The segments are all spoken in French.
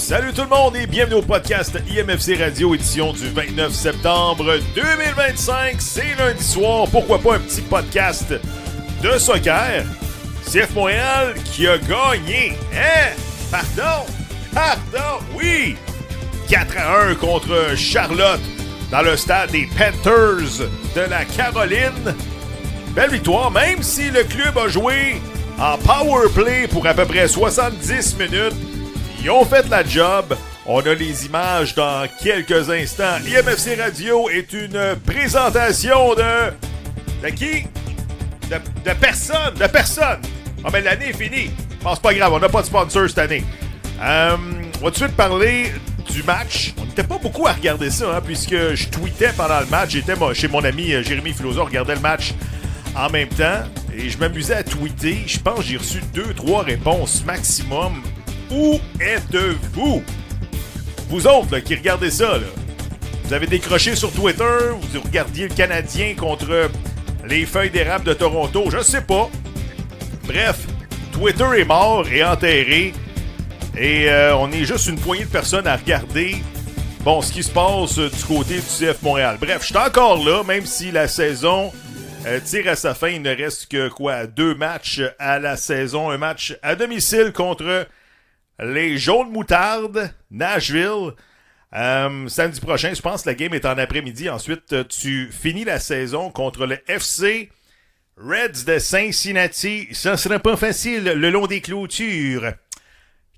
Salut tout le monde et bienvenue au podcast IMFC Radio, édition du 29 septembre 2025. C'est lundi soir, pourquoi pas un petit podcast de soccer. CF Montréal qui a gagné, hein? Pardon, oui! 4-1 contre Charlotte dans le stade des Panthers de la Caroline. Belle victoire, même si le club a joué en power play pour à peu près 70 minutes. Ils ont fait la job. On a les images dans quelques instants. IMFC Radio est une présentation de qui? De personne. Ah ben l'année est finie. Bon, c'est pas grave, on n'a pas de sponsor cette année. On va tout de suite parler du match. On n'était pas beaucoup à regarder ça, puisque je tweetais pendant le match. J'étais chez mon ami Jérémy Filosa, on regardait le match en même temps. Et je m'amusais à tweeter. Je pense que j'ai reçu 2-3 réponses maximum. Où êtes-vous? Vous autres là, qui regardez ça, là. Vous avez décroché sur Twitter, vous regardiez le Canadien contre les Feuilles d'érable de Toronto, je sais pas. Bref, Twitter est mort et enterré. Et on est juste une poignée de personnes à regarder ce qui se passe du côté du CF Montréal. Bref, je suis encore là, même si la saison tire à sa fin. Il ne reste que 2 matchs à la saison. Un match à domicile contre les Jaunes Moutardes, Nashville. Samedi prochain, je pense que la game est en après-midi. Ensuite, tu finis la saison contre le FC Reds de Cincinnati. Ça sera pas facile le long des clôtures.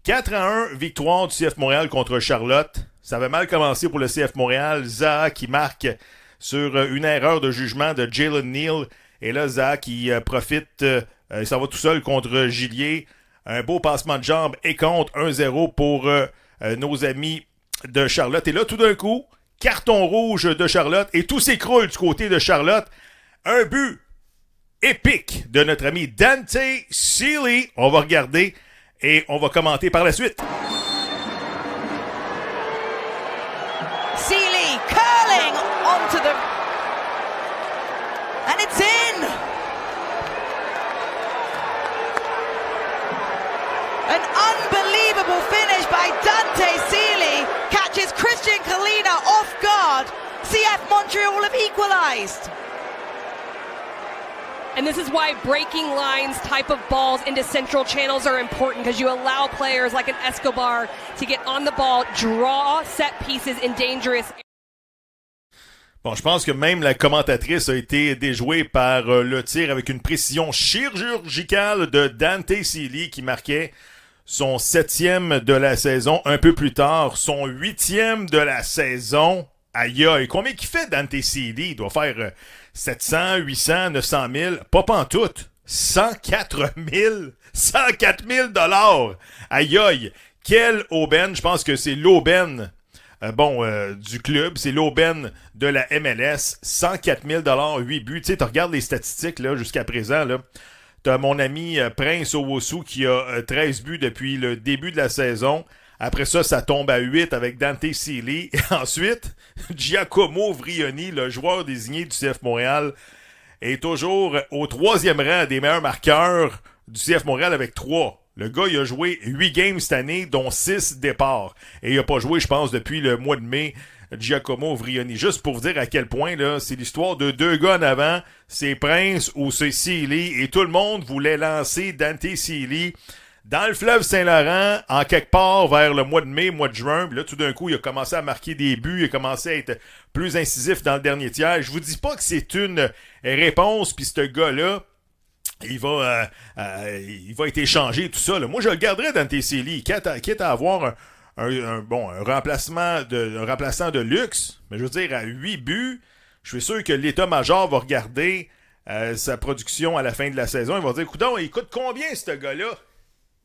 4-1, victoire du CF Montréal contre Charlotte. Ça avait mal commencé pour le CF Montréal. Zaha qui marque sur une erreur de jugement de Jalen Neal. Et là, Zaha qui profite, il s'en va tout seul contre Gillier. Un beau passement de jambes et compte 1-0 pour nos amis de Charlotte. Et là, tout d'un coup, carton rouge de Charlotte et tout s'écroule du côté de Charlotte. Un but épique de notre ami Dante Sealy. On va regarder et on va commenter par la suite. Sealy curling onto the... And it's in! An unbelievable finish by Dante Sealy catches Christian Kalina off guard. CF Montreal have equalized. And this is why breaking lines type of balls into central channels are important, because you allow players like an Escobar to get on the ball, draw set pieces in dangerous. Bon, je pense que même la commentatrice a été déjouée par le tir avec une précision chirurgicale de Dante Sealy qui marquait son 7e de la saison. Un peu plus tard, son 8e de la saison. Aïe aïe, combien qu'il fait Dante Sealy? Il doit faire 700, 800, 900 000. Pas pantoute. 104 000 dollars. Aïe aïe. Quelle aubaine. Je pense que c'est l'aubaine du club. C'est l'aubaine de la MLS. 104 000 dollars, 8 buts. Tu sais, tu regardes les statistiques là jusqu'à présent, là. T'as mon ami Prince Owusu qui a 13 buts depuis le début de la saison. Après ça, ça tombe à 8 avec Dante Sealy. Et ensuite, Giacomo Vrioni, le joueur désigné du CF Montréal, est toujours au 3e rang des meilleurs marqueurs du CF Montréal avec 3. Le gars, il a joué 8 games cette année, dont 6 départs. Et il n'a pas joué, je pense, depuis le mois de mai, Giacomo Vrioni. Juste pour vous dire à quel point, là, c'est l'histoire de 2 gars en avant. C'est Prince ou c'est Sealy. Et tout le monde voulait lancer Dante Sealy dans le fleuve Saint-Laurent, en quelque part vers le mois de mai, mois de juin. Puis là, tout d'un coup, il a commencé à marquer des buts. Il a commencé à être plus incisif dans le dernier tiers. Je vous dis pas que c'est une réponse, puis ce gars-là, il va être échangé, tout ça. Là. Moi, je le garderais Dante Sealy, quitte à avoir un remplaçant de luxe. Mais je veux dire, à 8 buts, je suis sûr que l'état-major va regarder sa production à la fin de la saison. Il va dire, coudonc, il coûte combien ce gars-là?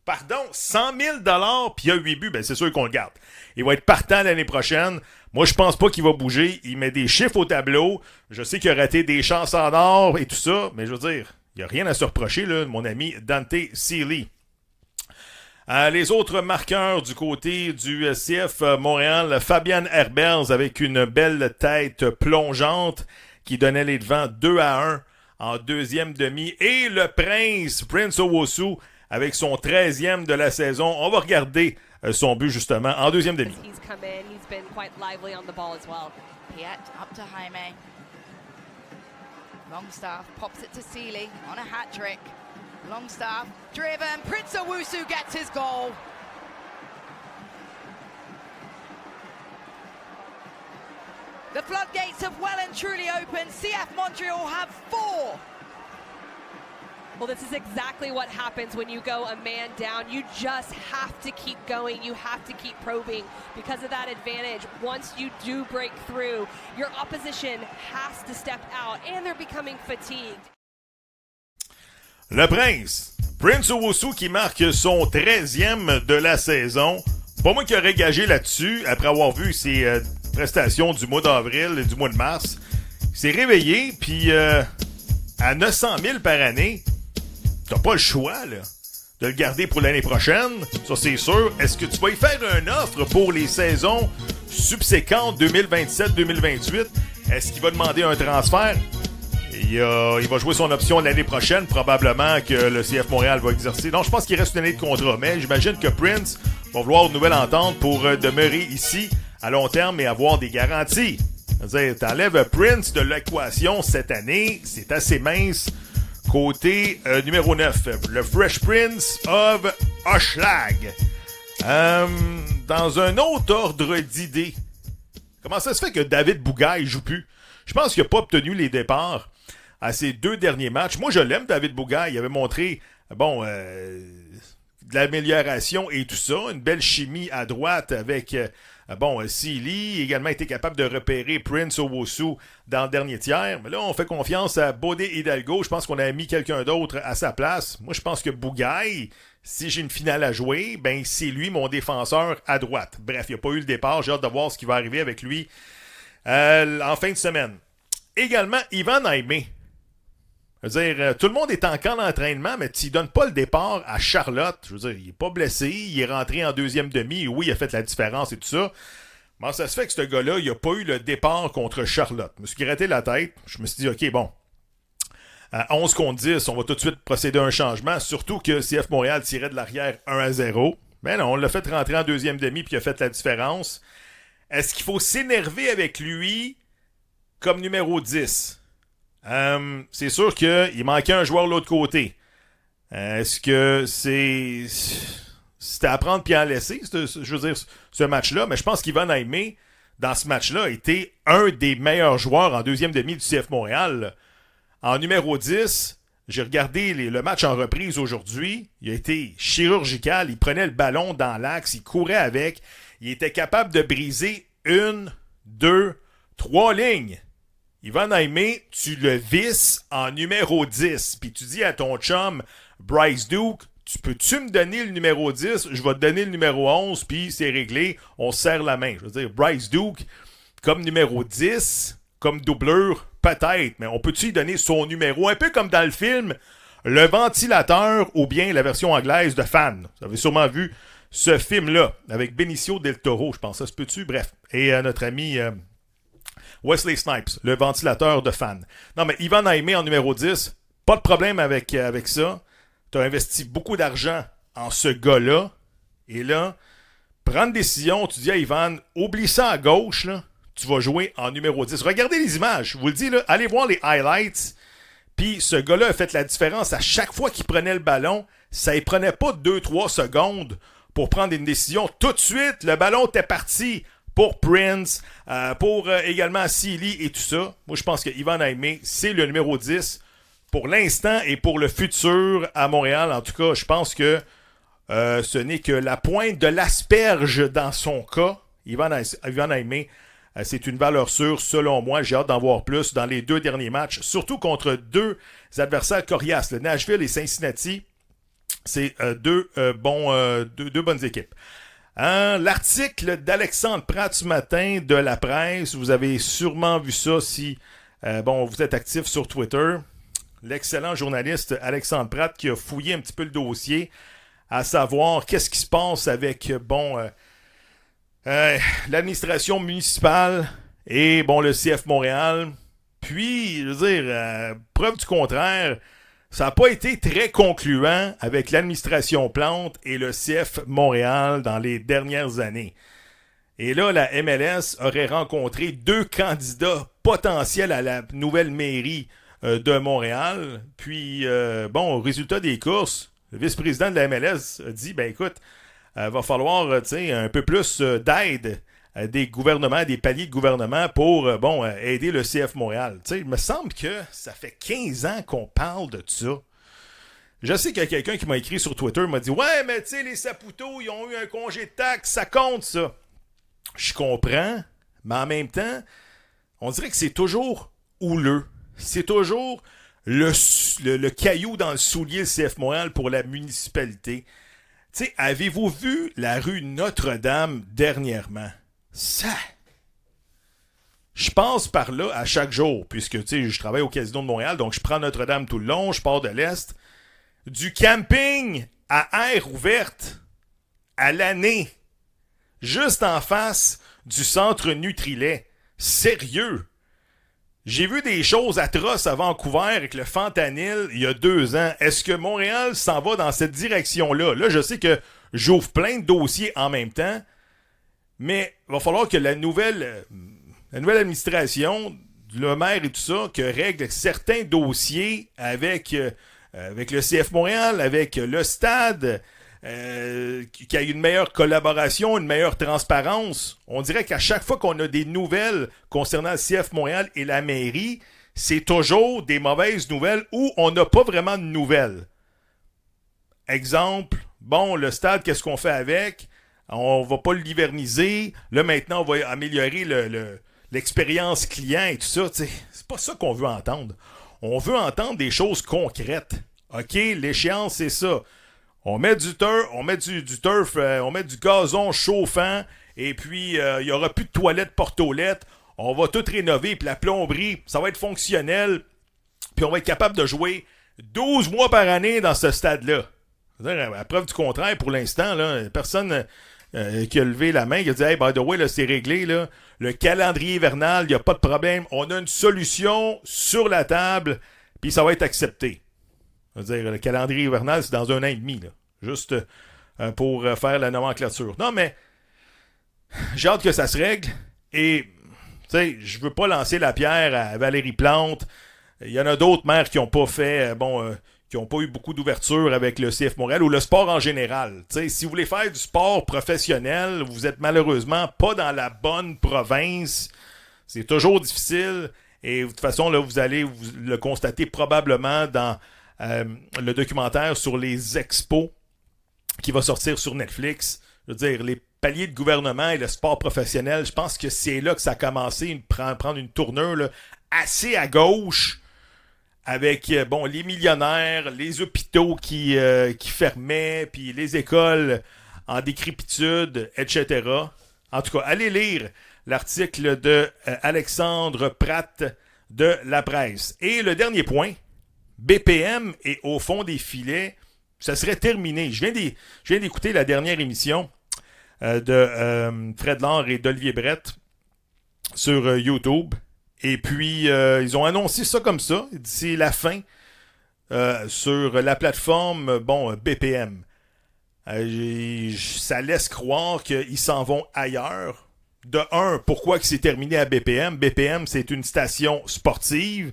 Pardon, 100 000 $, puis il a 8 buts, ben c'est sûr qu'on le garde. Il va être partant l'année prochaine. Moi, je pense pas qu'il va bouger. Il met des chiffres au tableau. Je sais qu'il a raté des chances en or et tout ça, mais je veux dire, il n'y a rien à se reprocher, là, mon ami Dante Sealy. Les autres marqueurs du côté du CF Montréal, Fabian Herbers avec une belle tête plongeante qui donnait les devants 2-1 en deuxième demi. Et le Prince Owusu, avec son 13e de la saison. On va regarder son but justement en deuxième demi. He's come in, he's been quite lively on the ball as well. Piet up to Jaime. Longstaff pops it to Seeley on a hat trick. Longstaff driven. Prince Owusu gets his goal. The floodgates have well and truly opened. CF Montreal have 4. Well, this is exactly what happens when you go a man down. You just have to keep going. You have to keep probing because of that advantage. Once you do break through, your opposition has to step out, and they're becoming fatigued. Le Prince Owusu qui marque son 13e de la saison. Pas moi qui aurais gagé là-dessus après avoir vu ses prestations du mois d'avril et du mois de mars. Il s'est réveillé, puis à 900 000 par année, t'as pas le choix là, de le garder pour l'année prochaine. Ça, c'est sûr. Est-ce que tu vas y faire une offre pour les saisons subséquentes 2027-2028? Est-ce qu'il va demander un transfert? Il va jouer son option l'année prochaine, probablement que le CF Montréal va exercer. Non, je pense qu'il reste une année de contrat, mais j'imagine que Prince va vouloir une nouvelle entente pour demeurer ici à long terme et avoir des garanties. C'est-à-dire, t'enlèves Prince de l'équation cette année, c'est assez mince. Côté numéro 9, le Fresh Prince of Hochelag. Dans un autre ordre d'idées, comment ça se fait que David Bougaille joue plus? Je pense qu'il n'a pas obtenu les départs à ses 2 derniers matchs. Moi, je l'aime, David Bougaille. Il avait montré, de l'amélioration et tout ça. Une belle chimie à droite avec, Seeley. Également été capable de repérer Prince Owusu dans le dernier tiers. Mais là, on fait confiance à Bodé Hidalgo. Je pense qu'on a mis quelqu'un d'autre à sa place. Moi, je pense que Bougaille, si j'ai une finale à jouer, ben c'est lui mon défenseur à droite. Bref, il n'y a pas eu le départ. J'ai hâte de voir ce qui va arriver avec lui en fin de semaine. Également, Ivan Jaime. Je veux dire, tout le monde est en camp d'entraînement, mais tu ne donnes pas le départ à Charlotte. Je veux dire, il n'est pas blessé, il est rentré en deuxième demi, oui, il a fait la différence et tout ça. Comment ça se fait que ce gars-là, il n'a pas eu le départ contre Charlotte? Je me suis gratté la tête, je me suis dit, OK, bon, à 11 contre 10, on va tout de suite procéder à un changement, surtout que CF Montréal tirait de l'arrière 1-0. Mais non, on l'a fait rentrer en deuxième demi, puis il a fait la différence. Est-ce qu'il faut s'énerver avec lui comme numéro 10? C'est sûr qu'il manquait un joueur de l'autre côté. Est-ce que c'était à prendre puis à laisser, je veux dire, ce match-là? Mais je pense qu'Ivan Jaime, dans ce match-là, a été un des meilleurs joueurs en deuxième demi du CF Montréal. En numéro 10, j'ai regardé le match en reprise aujourd'hui. Il a été chirurgical. Il prenait le ballon dans l'axe. Il courait avec. Il était capable de briser 1, 2, 3 lignes. Ivan Jaime, tu le visses en numéro 10. Puis tu dis à ton chum, Bryce Duke, peux-tu me donner le numéro 10? Je vais te donner le numéro 11, puis c'est réglé. On se serre la main. Je veux dire, Bryce Duke, comme numéro 10, comme doublure, peut-être, mais on peut-tu lui donner son numéro? Un peu comme dans le film Le Ventilateur ou bien la version anglaise de Fan. Vous avez sûrement vu ce film-là avec Benicio del Toro, je pense. Ça se peut-tu? Bref. Et notre ami... Wesley Snipes, le ventilateur de Fan. Non, mais Ivan Jaime en numéro 10, pas de problème avec ça. Tu as investi beaucoup d'argent en ce gars-là. Et là, prends une décision, tu dis à Ivan, oublie ça à gauche, là, tu vas jouer en numéro 10. Regardez les images, je vous le dis, là, allez voir les highlights. Puis ce gars-là a fait la différence à chaque fois qu'il prenait le ballon. Ça ne prenait pas 2-3 secondes pour prendre une décision. Tout de suite, le ballon était parti. Pour Prince, pour également Seeley et tout ça. Moi, je pense que Ivan Jaime, c'est le numéro 10 pour l'instant et pour le futur à Montréal. En tout cas, je pense que ce n'est que la pointe de l'asperge dans son cas. Ivan Jaime, c'est une valeur sûre selon moi. J'ai hâte d'en voir plus dans les 2 derniers matchs, surtout contre 2 adversaires coriaces, le Nashville et Cincinnati. C'est deux bonnes équipes. L'article d'Alexandre Pratt ce matin de la presse, vous avez sûrement vu ça si vous êtes actif sur Twitter. L'excellent journaliste Alexandre Pratt qui a fouillé un petit peu le dossier, à savoir qu'est-ce qui se passe avec l'administration municipale et le CF Montréal. Puis, je veux dire, preuve du contraire, ça n'a pas été très concluant avec l'administration Plante et le CF Montréal dans les dernières années. Et là, la MLS aurait rencontré 2 candidats potentiels à la nouvelle mairie de Montréal. Puis, au résultat des courses, le vice-président de la MLS a dit, écoute, va falloir un peu plus d'aide des gouvernements, des paliers de gouvernement pour aider le CF Montréal. Il me semble que ça fait 15 ans qu'on parle de ça. Je sais qu'il y a quelqu'un qui m'a écrit sur Twitter, m'a dit « Ouais, mais tu sais, les Saputo, ils ont eu un congé de taxe, ça compte ça. » Je comprends, mais en même temps, on dirait que c'est toujours houleux. C'est toujours le caillou dans le soulier, le CF Montréal, pour la municipalité. Tu sais, avez-vous vu la rue Notre-Dame dernièrement? Ça! Je passe par là à chaque jour, puisque, tu sais, je travaille au Casino de Montréal, donc je prends Notre-Dame tout le long, je pars de l'Est. Du camping à air ouverte à l'année, juste en face du centre Nutrilait. Sérieux! J'ai vu des choses atroces à Vancouver avec le fentanyl il y a 2 ans. Est-ce que Montréal s'en va dans cette direction-là? Là, je sais que j'ouvre plein de dossiers en même temps, mais il va falloir que la nouvelle administration, le maire et tout ça, que règle certains dossiers avec le CF Montréal, avec le stade, qu'il y ait une meilleure collaboration, une meilleure transparence. On dirait qu'à chaque fois qu'on a des nouvelles concernant le CF Montréal et la mairie, c'est toujours des mauvaises nouvelles ou on n'a pas vraiment de nouvelles. Exemple, le stade, qu'est-ce qu'on fait avec? On va pas l'hiverniser. Là, maintenant, on va améliorer l'expérience client et tout ça. T'sais, c'est pas ça qu'on veut entendre. On veut entendre des choses concrètes. OK, l'échéance, c'est ça. On met du turf, on met du gazon chauffant, et puis il y aura plus de toilettes porte-toilettes. On va tout rénover, puis la plomberie, ça va être fonctionnel, puis on va être capable de jouer 12 mois par année dans ce stade-là. À preuve du contraire, pour l'instant, là, personne qui a levé la main, qui a dit « Hey, by the way, là, c'est réglé, là. Le calendrier hivernal, il n'y a pas de problème. On a une solution sur la table, puis ça va être accepté. » Je veux dire, le calendrier hivernal, c'est dans 1 an et demi, là. Juste pour faire la nomenclature. Non, mais j'ai hâte que ça se règle. Et, tu sais, je veux pas lancer la pierre à Valérie Plante. Il y en a d'autres maires qui n'ont pas fait, qui n'ont pas eu beaucoup d'ouverture avec le CF Montréal ou le sport en général. Tu sais, si vous voulez faire du sport professionnel, vous êtes malheureusement pas dans la bonne province. C'est toujours difficile. Et de toute façon, là, vous allez le constater probablement dans le documentaire sur les expos qui va sortir sur Netflix. Je veux dire, les paliers de gouvernement et le sport professionnel, je pense que c'est là que ça a commencé à prendre une tournure là, assez à gauche avec les millionnaires, les hôpitaux qui fermaient, puis les écoles en décrépitude, etc. En tout cas, allez lire l'article de Alexandre Pratt de La Presse. Et le dernier point, BPM est au fond des filets, ça serait terminé. Je viens d'écouter la dernière émission de Fred Lard et d'Olivier Brett sur YouTube. Et puis, ils ont annoncé ça comme ça. C'est la fin sur la plateforme BPM. Ça laisse croire qu'ils s'en vont ailleurs. De un, pourquoi que c'est terminé à BPM? BPM, c'est une station sportive.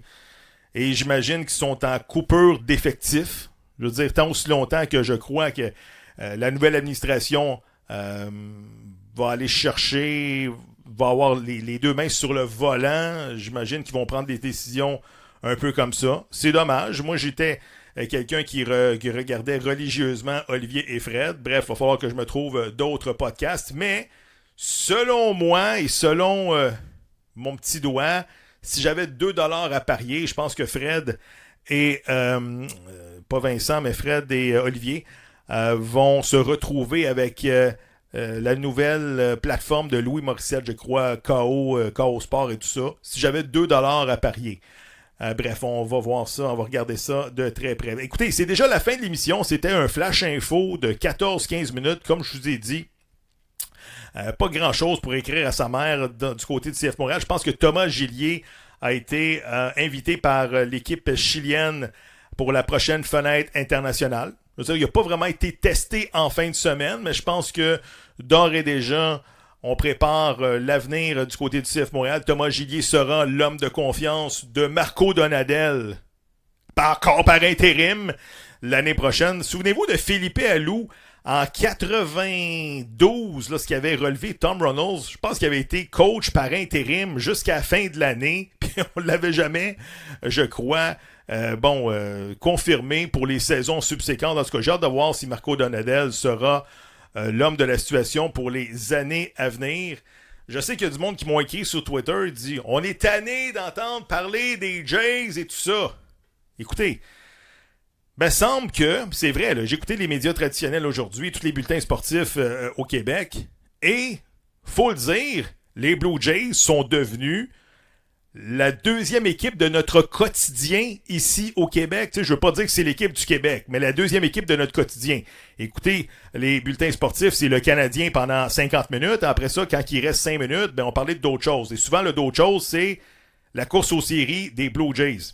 Et j'imagine qu'ils sont en coupure d'effectifs. Je veux dire, tant aussi longtemps que je crois que la nouvelle administration va aller chercher, va avoir les 2 mains sur le volant. J'imagine qu'ils vont prendre des décisions un peu comme ça. C'est dommage. Moi, j'étais quelqu'un qui regardait religieusement Olivier et Fred. Bref, il va falloir que je me trouve d'autres podcasts. Mais selon moi et selon mon petit doigt, si j'avais 2$ à parier, je pense que Fred et pas Vincent, mais Fred et Olivier vont se retrouver avec la nouvelle plateforme de Louis Morissette, je crois, KO Sport et tout ça. Si j'avais 2$ à parier. Bref, on va voir ça, on va regarder ça de très près. Écoutez, c'est déjà la fin de l'émission. C'était un flash info de 14-15 minutes, comme je vous ai dit. Pas grand-chose pour écrire à sa mère du côté du CF Montréal. Je pense que Thomas Gillier a été invité par l'équipe chilienne pour la prochaine fenêtre internationale. Je veux dire, il n'a pas vraiment été testé en fin de semaine, mais je pense que d'ores et déjà, on prépare l'avenir du côté du CF Montréal. Thomas Gillier sera l'homme de confiance de Marco Donadel, encore par intérim, l'année prochaine. Souvenez-vous de Philippe Alou en 92, lorsqu'il avait relevé Tom Reynolds. Je pense qu'il avait été coach par intérim jusqu'à la fin de l'année, puis on ne l'avait jamais, je crois, confirmé pour les saisons subséquentes. En tout cas, j'ai hâte de voir si Marco Donadel sera l'homme de la situation pour les années à venir. Je sais qu'il y a du monde qui m'ont écrit sur Twitter, dit « On est tanné d'entendre parler des Jays et tout ça. » Écoutez, semble que, c'est vrai, là, j'ai écouté les médias traditionnels aujourd'hui, tous les bulletins sportifs au Québec, et, faut le dire, les Blue Jays sont devenus la deuxième équipe de notre quotidien ici au Québec. Tu sais, je veux pas dire que c'est l'équipe du Québec, mais la deuxième équipe de notre quotidien. Écoutez, les bulletins sportifs, c'est le Canadien pendant 50 minutes. Après ça, quand il reste 5 minutes, on parlait d'autres choses. Et souvent, le d'autres choses, c'est la course aux séries des Blue Jays.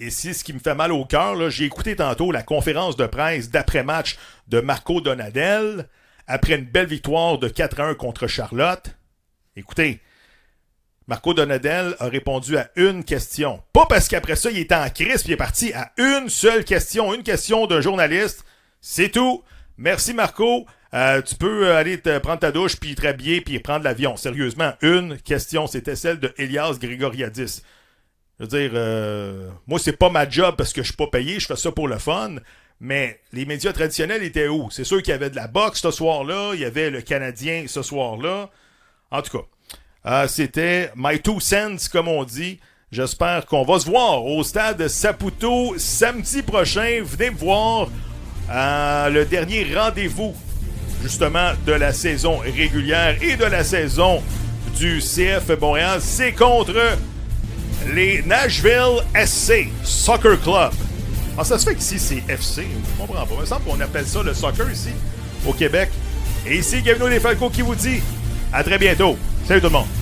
Et c'est ce qui me fait mal au cœur, là, j'ai écouté tantôt la conférence de presse d'après-match de Marco Donadel après une belle victoire de 4-1 contre Charlotte. Écoutez, Marco Donadel a répondu à une question. Pas parce qu'après ça, il était en crise puis il est parti à une seule question. Une question d'un journaliste. C'est tout. Merci Marco. Tu peux aller te prendre ta douche puis te rhabiller puis prendre l'avion. Sérieusement, une question. C'était celle de Elias Grigoriadis. Je veux dire, moi, c'est pas ma job parce que je suis pas payé. Je fais ça pour le fun. Mais les médias traditionnels étaient où? C'est sûr qu'il y avait de la boxe ce soir-là. Il y avait le Canadien ce soir-là. En tout cas. C'était My Two Cents, comme on dit. J'espère qu'on va se voir au stade Saputo samedi prochain. Venez me voir le dernier rendez-vous, justement, de la saison régulière et de la saison du CF Montréal. C'est contre les Nashville SC Soccer Club. Ah, ça se fait qu'ici, c'est FC. Je comprends pas. Il me semble qu'on appelle ça le soccer ici, au Québec. Et ici, Gavino Desfalco qui vous dit à très bientôt. Salut tout le monde.